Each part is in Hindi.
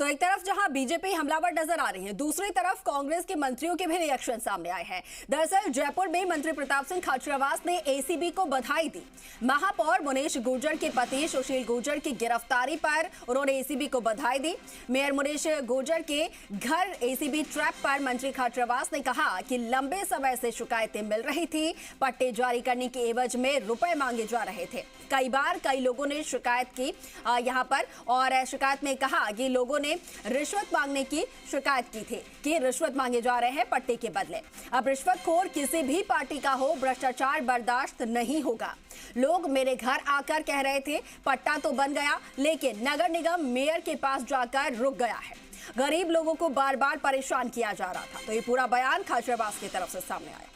तो एक तरफ जहां बीजेपी हमलावर नजर आ रही है, दूसरी तरफ कांग्रेस के मंत्रियों के भी रिएक्शन सामने आए हैं। दरअसल जयपुर में मंत्री प्रताप सिंह खाचरियावास ने एसीबी को बधाई दी। महापौर मुनीश गुर्जर के पति सुशील गुर्जर की गिरफ्तारी पर उन्होंने एसीबी को बधाई दी। मेयर मुनीश गुर्जर के घर एसीबी ट्रैप पर मंत्री खाचरियावास ने कहा कि लंबे समय से शिकायतें मिल रही थी, पट्टे जारी करने के एवज में रुपए मांगे जा रहे थे। कई बार कई लोगों ने शिकायत की यहाँ पर, और शिकायत में कहा कि लोगों ने रिश्वत मांगने की शिकायत की थी कि रिश्वत मांगे जा रहे हैं पट्टे के बदले। अब रिश्वतखोर किसी भी पार्टी का हो, भ्रष्टाचार बर्दाश्त नहीं होगा। लोग मेरे घर आकर कह रहे थे पट्टा तो बन गया, लेकिन नगर निगम मेयर के पास जाकर रुक गया है। गरीब लोगों को बार बार परेशान किया जा रहा था। तो ये पूरा बयान खाचरियावास की तरफ से सामने आया।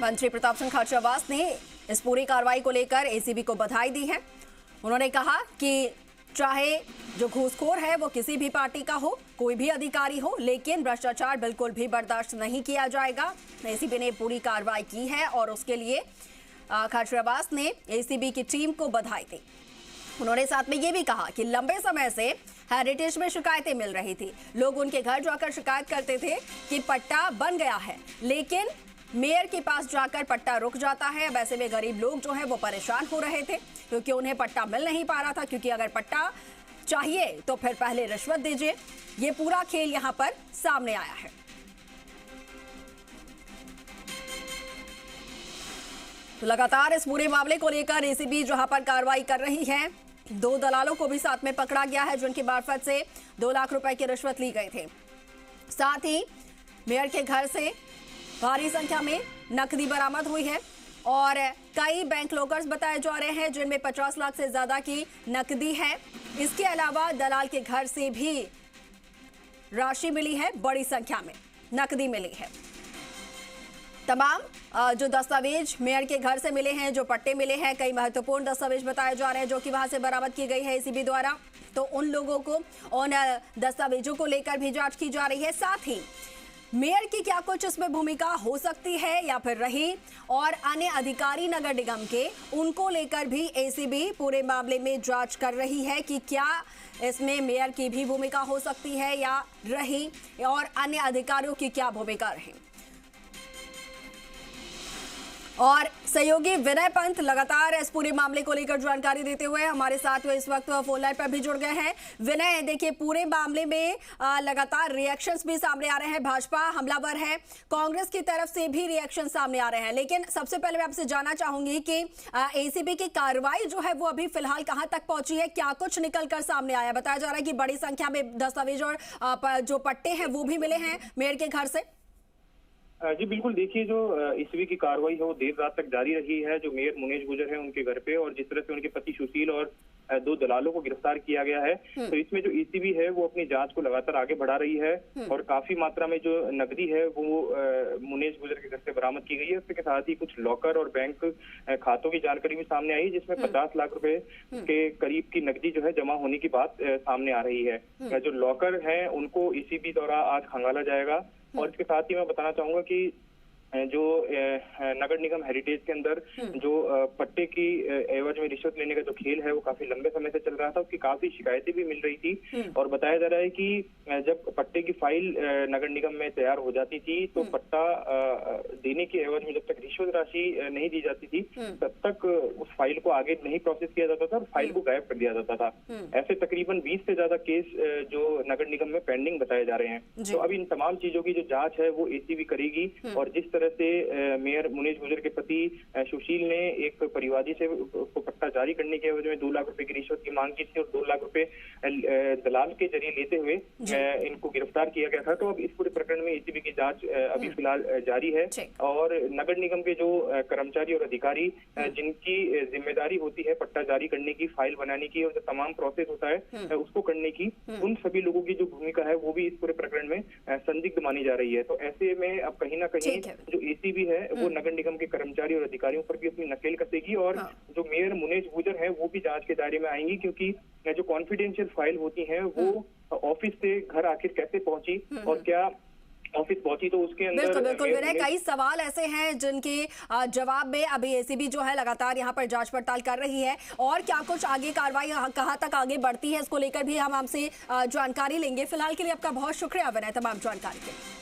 मंत्री प्रताप सिंह खाचरियावास ने इस पूरी कार्रवाई को लेकर एसीबी को बधाई दी है। उन्होंने कहा कि चाहे जो घूसखोर है वो किसी भी पार्टी का हो, कोई भी अधिकारी हो, लेकिन भ्रष्टाचार बिल्कुल भी बर्दाश्त नहीं किया जाएगा। एसीबी ने पूरी कार्रवाई की है और उसके लिए खाचरियावास ने एसीबी की टीम को बधाई दी। उन्होंने साथ में ये भी कहा कि लंबे समय से हेरिटेज में शिकायतें मिल रही थी। लोग उनके घर जाकर शिकायत करते थे कि पट्टा बन गया है, लेकिन मेयर के पास जाकर पट्टा रुक जाता है। अब ऐसे में गरीब लोग जो है वो परेशान हो रहे थे क्योंकि उन्हें पट्टा मिल नहीं पा रहा था, क्योंकि अगर पट्टा चाहिए तो फिर पहले रिश्वत दीजिए। ये पूरा खेल यहां पर सामने आया है। तो लगातार इस पूरे मामले को लेकर एसीबी जहां पर कार्रवाई कर रही है, 2 दलालों को भी साथ में पकड़ा गया है जिनकी मार्फत से 2 लाख रुपए की रिश्वत ली गई थी। साथ ही मेयर के घर से भारी संख्या में नकदी बरामद हुई है और कई बैंक लॉकर्स बताए जा रहे हैं जिनमें 50 लाख से ज्यादा की नकदी है। इसके अलावा दलाल के घर से भी राशि मिली है, बड़ी संख्या में नकदी मिली है। तमाम जो दस्तावेज मेयर के घर से मिले हैं, जो पट्टे मिले हैं, कई महत्वपूर्ण दस्तावेज बताए जा रहे हैं जो कि वहां से बरामद की गई है एसीबी द्वारा। तो उन लोगों को, उन दस्तावेजों को लेकर भी जांच की जा रही है। साथ ही मेयर की क्या कुछ इसमें भूमिका हो सकती है या फिर रही, और अन्य अधिकारी नगर निगम के, उनको लेकर भी एसीबी पूरे मामले में जांच कर रही है कि क्या इसमें मेयर की भी भूमिका हो सकती है या रही, और अन्य अधिकारियों की क्या भूमिका रही। और सहयोगी विनय पंत लगातार इस पूरे मामले को लेकर जानकारी देते हुए हमारे साथ इस वक्त फोन लाइन पर भी जुड़ गए हैं। विनय, देखिए पूरे मामले में लगातार रिएक्शंस भी सामने आ रहे हैं। भाजपा हमलावर है, कांग्रेस की तरफ से भी रिएक्शन सामने आ रहे हैं, लेकिन सबसे पहले मैं आपसे जानना चाहूंगी कि एसीबी की कार्रवाई जो है वो अभी फिलहाल कहां तक पहुंची है, क्या कुछ निकल कर सामने आया? बताया जा रहा है कि बड़ी संख्या में दस्तावेज और जो पट्टे हैं वो भी मिले हैं मेयर के घर से। जी बिल्कुल, देखिए जो एसीबी की कार्रवाई है वो देर रात तक जारी रही है। जो मेयर मुनीश गुर्जर है उनके घर पे, और जिस तरह से उनके पति सुशील और 2 दलालों को गिरफ्तार किया गया है, तो इसमें जो एसीबी है वो अपनी जांच को लगातार आगे बढ़ा रही है और काफी मात्रा में जो नकदी है वो मुनीश गुर्जर के घर से बरामद की गई है। इसके साथ ही कुछ लॉकर और बैंक खातों की जानकारी भी सामने आई, जिसमें 50 लाख रुपए के करीब की नकदी जो है जमा होने की बात सामने आ रही है। जो लॉकर है उनको एसीबी द्वारा आज खंगाला जाएगा। और इसके साथ ही मैं बताना चाहूंगा कि जो नगर निगम हेरिटेज के अंदर जो पट्टे की एवज में रिश्वत लेने का जो खेल है वो काफी लंबे समय से चल रहा था। उसकी काफी शिकायतें भी मिल रही थी और बताया जा रहा है कि जब पट्टे की फाइल नगर निगम में तैयार हो जाती थी तो पट्टा देने की एवज में जब तक रिश्वत राशि नहीं दी जाती थी तब तक उस फाइल को आगे नहीं प्रोसेस किया जाता था और फाइल को गायब कर दिया जाता था। ऐसे तकरीबन 20 से ज्यादा केस जो नगर निगम में पेंडिंग बताए जा रहे हैं। तो अब इन तमाम चीजों की जो जांच है वो एसीबी करेगी। और जिस तरह से मेयर मुनीश गुर्जर के पति सुशील ने एक परिवादी से उसको पट्टा जारी करने के एवज में 2 लाख रुपए की रिश्वत की मांग की थी और 2 लाख रुपए दलाल के जरिए लेते हुए इनको गिरफ्तार किया गया था। तो अब इस पूरे प्रकरण में एसीबी की जांच अभी फिलहाल जारी है और नगर निगम के जो कर्मचारी और अधिकारी जिनकी जिम्मेदारी होती है पट्टा जारी करने की, फाइल बनाने की और जो तमाम प्रोसेस होता है उसको करने की, उन सभी लोगों की जो भूमिका है वो भी इस पूरे प्रकरण में संदिग्ध मानी जा रही है। तो ऐसे में अब कहीं ना कहीं जो एसीबी है वो नगर निगम के कर्मचारी और अधिकारियों पर भी अपनी नकेल कसेगी और जो मेयर मुनीश गुर्जर है वो भी जांच के दायरे में आएंगी, क्योंकि जो कॉन्फिडेंशियल फाइल होती है वो ऑफिस से घर आखिर कैसे पहुंची और क्या ऑफिस पहुंची तो उसके अंदर बिल्कुल बिल्कुल विनय, कई सवाल ऐसे हैं जिनके जवाब में अभी एसीबी जो है लगातार यहाँ पर जांच पड़ताल कर रही है, और क्या कुछ आगे कार्रवाई कहाँ तक आगे बढ़ती है इसको लेकर भी हम आपसे जानकारी लेंगे। फिलहाल के लिए आपका बहुत शुक्रिया विनय तमाम जानकारी के लिए।